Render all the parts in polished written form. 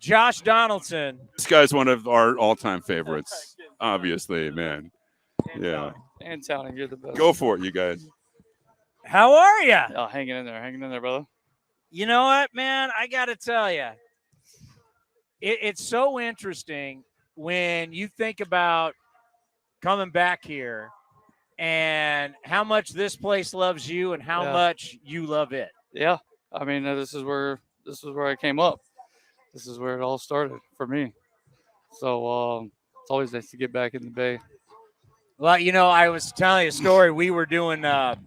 Josh Donaldson. This guy's one of our all-time favorites, obviously, man. Yeah. And Towning, you're the best. Go for it, you guys. How are you? Oh, hanging in there, brother. You know what, man? I got to tell you, it's so interesting when you think about coming back here and how much this place loves you and how much you love it. Yeah, I mean, this is where I came up. This is where it all started for me. So it's always nice to get back in the Bay. Well, you know, I was telling you a story. We were doing our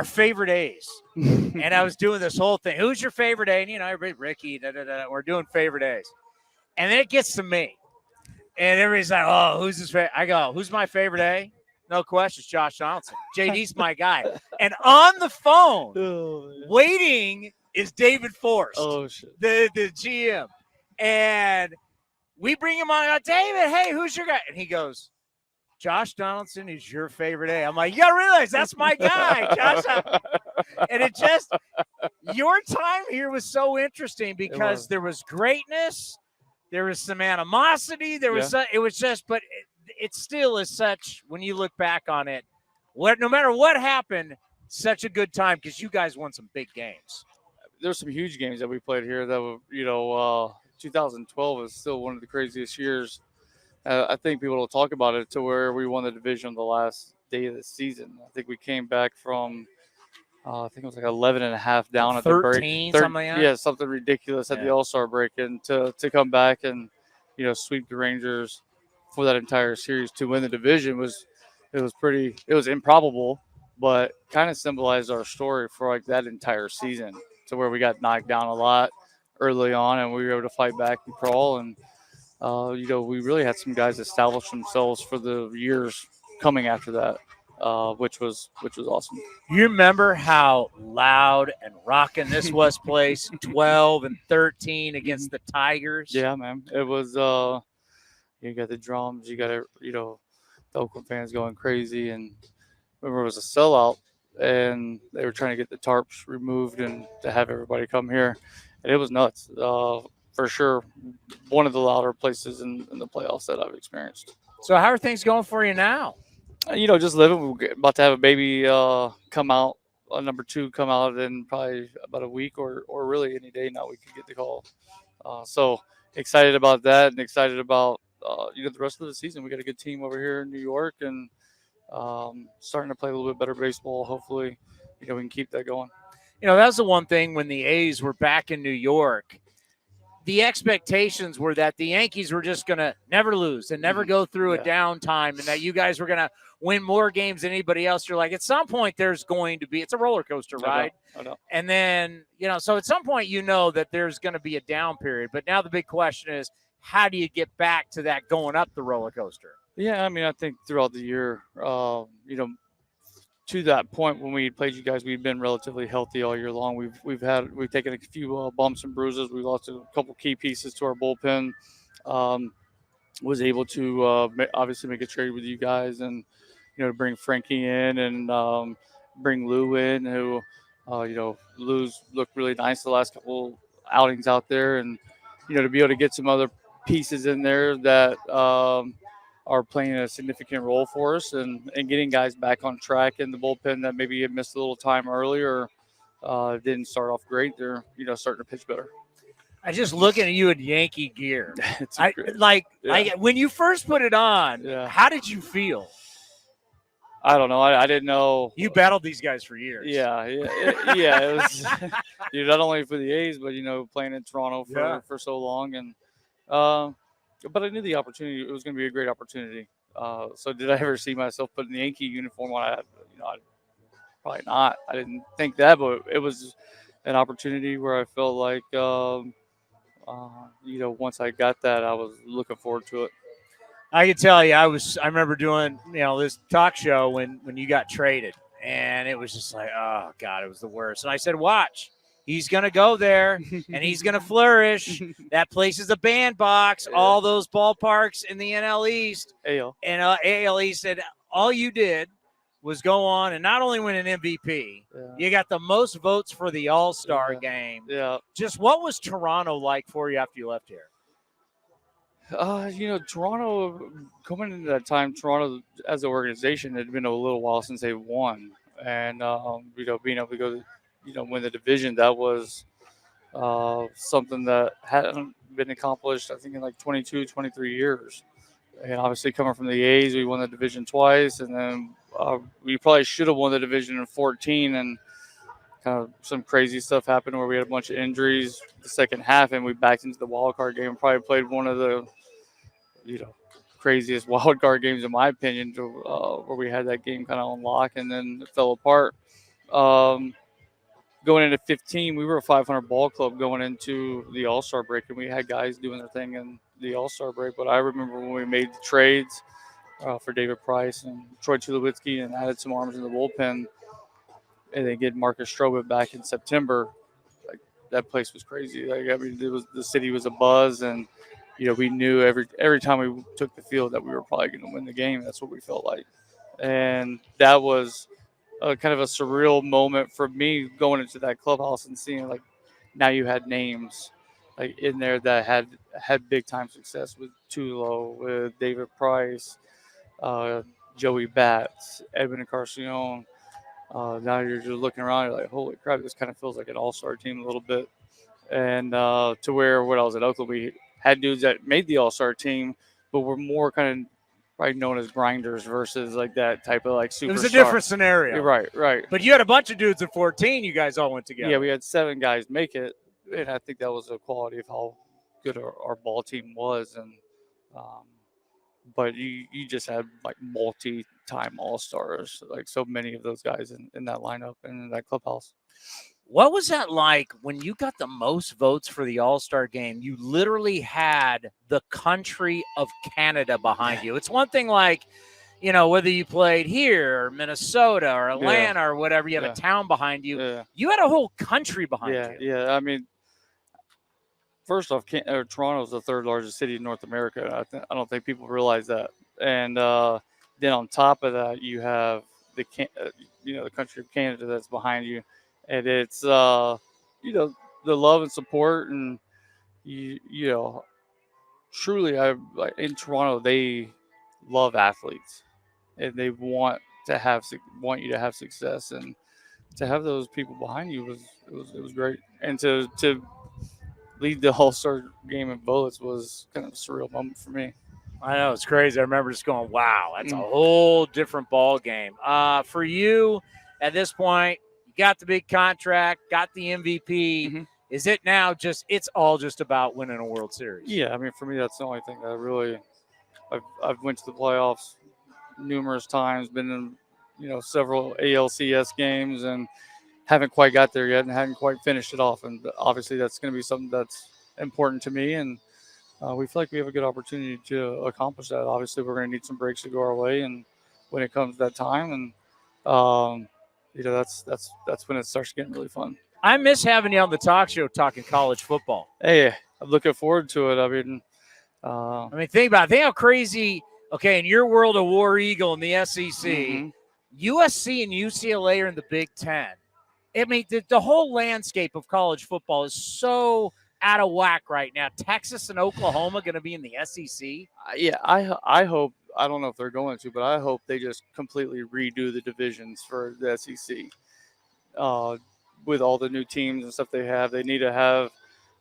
favorite A's, and I was doing this whole thing. Who's your favorite A? And, you know, everybody, Ricky, we're doing favorite A's. And then it gets to me. And everybody's like, oh, who's his favorite? I go, who's my favorite A? No questions, Josh Donaldson. JD's my guy. And on the phone, waiting is David Forst, the GM. And we bring him on. I go, David, hey, who's your guy? And he goes, Josh Donaldson is your favorite A. I'm like, you got to realize that's my guy, Josh. And it just, your time here was so interesting because there was greatness. There was some animosity. There was, it was just, but it still is such, when you look back on it, no matter what happened, such a good time because you guys won some big games. There's some huge games that we played here that were, 2012 is still one of the craziest years. I think people will talk about it to where we won the division the last day of the season. I think we came back from, I think it was like 11 and a half down at the break. 13, something like that? Yeah, something ridiculous at the All-Star break. And to come back and, sweep the Rangers for that entire series to win the division was improbable, but kind of symbolized our story for like that entire season to where we got knocked down a lot early on and we were able to fight back and crawl. And, we really had some guys establish themselves for the years coming after that. Which was awesome. You remember how loud and rocking this was place, 12 and 13 against the Tigers? Yeah, man. It was you got the drums, you got the Oakland fans going crazy, and remember it was a sellout and they were trying to get the tarps removed and to have everybody come here. And it was nuts. For sure, one of the louder places in the playoffs that I've experienced. So how are things going for you now? Just living. We're about to have a baby come out, number 2 come out in probably about a week or really any day now we can get the call. So excited about that and excited about, the rest of the season. We got a good team over here in New York and starting to play a little bit better baseball. Hopefully, we can keep that going. That's the one thing when the A's were back in New York. The expectations were that the Yankees were just going to never lose and never go through a downtime and that you guys were going to win more games than anybody else. You're like, at some point there's going to be – it's a roller coaster ride. I know. And then, so at some point you know that there's going to be a down period. But now the big question is, how do you get back to that going up the roller coaster? Yeah, I mean, I think throughout the year, to that point when we played you guys, we've been relatively healthy all year long. We've taken a few bumps and bruises. We lost a couple key pieces to our bullpen. Was able to obviously make a trade with you guys and bring Frankie in and bring Lou in, who Lou's looked really nice the last couple outings out there, and to be able to get some other pieces in there that are playing a significant role for us and getting guys back on track in the bullpen that maybe had missed a little time earlier, didn't start off great. They're, starting to pitch better. I just looking at you in Yankee gear. When you first put it on, how did you feel? I don't know. I didn't know. You battled these guys for years. Yeah. It was not only for the A's, but, playing in Toronto for so long. And, but I knew the opportunity. It was going to be a great opportunity. So did I ever see myself putting the Yankee uniform on? Probably not. I didn't think that, but it was an opportunity where I felt like, once I got that, I was looking forward to it. I can tell you, I remember doing, this talk show when you got traded, and it was just like, oh God, it was the worst. And I said, watch. He's going to go there, and he's going to flourish. That place is a bandbox. Yeah. All those ballparks in the NL East AL. And AL East, and all you did was go on and not only win an MVP, you got the most votes for the All-Star game. Yeah. Just what was Toronto like for you after you left here? Toronto coming into that time, Toronto as an organization had been a little while since they won, and being able to go, win the division, that was something that hadn't been accomplished, I think, in like 22, 23 years. And obviously, coming from the A's, we won the division twice, and then we probably should have won the division in 14, and kind of some crazy stuff happened where we had a bunch of injuries the second half, and we backed into the wild card game. Probably played one of the craziest wild card games in my opinion, where we had that game kind of on lock, and then it fell apart. Going into 15, we were a 500 ball club going into the All-Star break, and we had guys doing their thing in the All-Star break. But I remember when we made the trades for David Price and Troy Tulowitzki and added some arms in the bullpen, and then get Marcus Stroman back in September. Like, that place was crazy. Like, I mean, the city was a buzz, and we knew every time we took the field that we were probably going to win the game. That's what we felt like, and that was kind of a surreal moment for me going into that clubhouse and seeing like now you had names like in there that had big time success with Tulo, with David Price, Joey Bats, Edwin Encarnacion. Now you're just looking around, you're like, holy crap, this kind of feels like an all-star team a little bit. And to where when I was at Oakland, we had dudes that made the all-star team, but were more kind of probably known as grinders versus like that type of like superstar. It was a different scenario. You're right. But you had a bunch of dudes at 14. You guys all went together. Yeah, we had 7 guys make it, and I think that was a quality of how good our ball team was. And but you just had like multi-time all-stars, like so many of those guys in that lineup and in that clubhouse. What was that like when you got the most votes for the All-Star game? You literally had the country of Canada behind you. It's one thing like, whether you played here or Minnesota or Atlanta or whatever, you have a town behind you. Yeah. You had a whole country behind you. Yeah. I mean, first off, Toronto is the 3rd largest city in North America. I don't think people realize that. And then on top of that, you have the country of Canada that's behind you. And it's, the love and support, and truly, in Toronto, they love athletes, and they want you to have success, and to have those people behind you was great. And to lead the All-Star game in bullets was kind of a surreal moment for me. I know, it's crazy. I remember just going, wow, that's a whole different ball game. For you, at this point, got the big contract, got the MVP. Mm-hmm. Is it now it's all just about winning a World Series? Yeah, I mean, for me, that's the only thing that I've went to the playoffs numerous times, been in, several ALCS games, and haven't quite got there yet and hadn't quite finished it off. And obviously that's going to be something that's important to me. And we feel like we have a good opportunity to accomplish that. Obviously we're going to need some breaks to go our way, and when it comes to that time, and, that's when it starts getting really fun. I miss having you on the talk show talking college football. Hey, I'm looking forward to it. I mean, think about it. Think how crazy. Okay, in your world of War Eagle and the SEC, USC and UCLA are in the Big Ten. I mean, the whole landscape of college football is so out of whack right now. Texas and Oklahoma going to be in the SEC. Yeah, I hope. I don't know if they're going to, but I hope they just completely redo the divisions for the SEC. With all the new teams and stuff they have, they need to have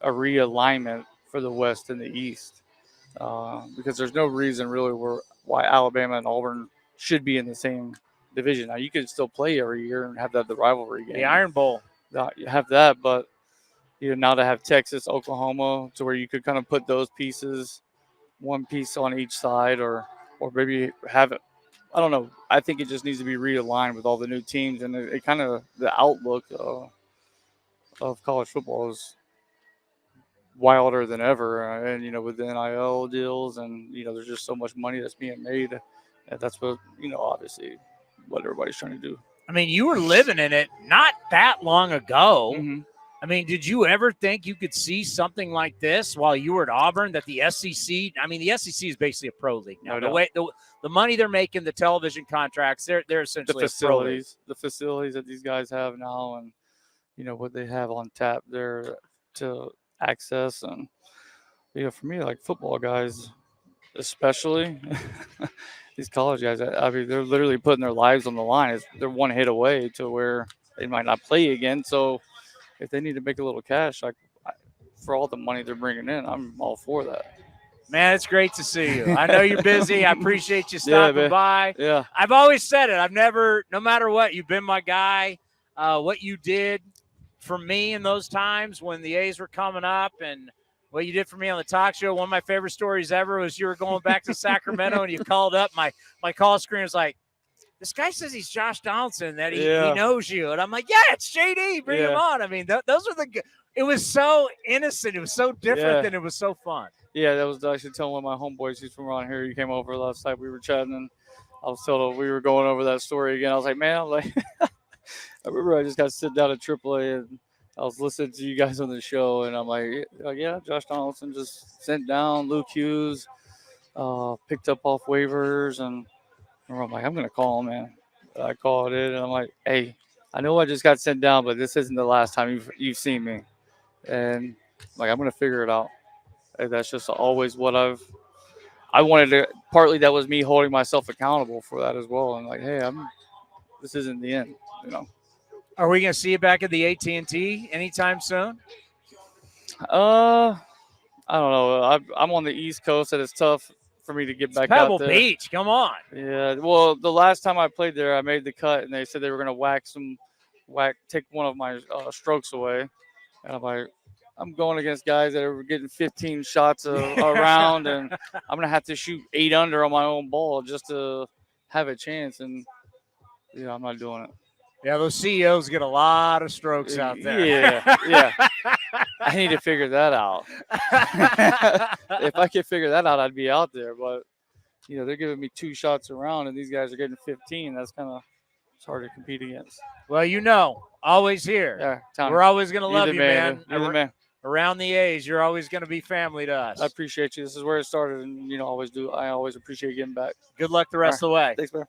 a realignment for the West and the East, because there's no reason really why Alabama and Auburn should be in the same division. Now you could still play every year and have the rivalry game, the Iron Bowl. You have that, but now to have Texas, Oklahoma, to where you could kind of put those pieces, one piece on each side, or maybe have it. I don't know. I think it just needs to be realigned with all the new teams, and it kind of the outlook of college football is wilder than ever. And with the NIL deals, and there's just so much money that's being made, and that's what obviously what everybody's trying to do. I mean, you were living in it not that long ago. Mm-hmm. I mean, did you ever think you could see something like this while you were at Auburn, that the SEC, I mean, the SEC is basically a pro league now. The money they're making, the television contracts, they're essentially the facilities that these guys have now, and what they have on tap there to access, and For me, like football guys, especially these college guys, I mean, they're literally putting their lives on the line. They're one hit away to where they might not play again. So if they need to make a little cash, for all the money they're bringing in, I'm all for that. Man, it's great to see you. I know you're busy. I appreciate you stopping by. Yeah. I've always said it. No matter what, you've been my guy. What you did for me in those times when the A's were coming up and what you did for me on the talk show. One of my favorite stories ever was you were going back to Sacramento and you called up. My call screen was like, this guy says he's Josh Donaldson, that he knows you. And I'm like, yeah, it's JD. Bring him on. I mean, those are it was so innocent. It was so different and it was so fun. Yeah, that was actually telling one of my homeboys. He's from around here. He came over last night. We were chatting, and I was telling him we were going over that story again. I was like, man, I remember I just got to sit down at AAA, and I was listening to you guys on the show, and I'm like, yeah, Josh Donaldson just sent down Luke Hughes, picked up off waivers, and I'm like, I'm going to call him, man. I called it, and I'm like, hey, I know I just got sent down, but this isn't the last time you've seen me. And I'm going to figure it out. And that's just always what I wanted to. Partly that was me holding myself accountable for that as well. And like, hey, this isn't the end, Are we going to see you back at the AT&T anytime soon? I don't know. I'm on the East Coast, and it's tough for me to get back Pebble out there. Beach, come on. Yeah. Well, the last time I played there, I made the cut, and they said they were going to take one of my strokes away, and I'm like, I'm going against guys that are getting 15 shots around, and I'm going to have to shoot 8 under on my own ball just to have a chance. And, I'm not doing it. Yeah, those CEOs get a lot of strokes out there. Yeah. I need to figure that out. If I could figure that out, I'd be out there. But, they're giving me 2 shots around, and these guys are getting 15. That's kind of hard to compete against. Well, always here. Yeah, we're always going to love you, man. You're the man. Around the A's, you're always going to be family to us. I appreciate you. This is where it started, and I always appreciate getting back. Good luck the rest of the way. Thanks, man.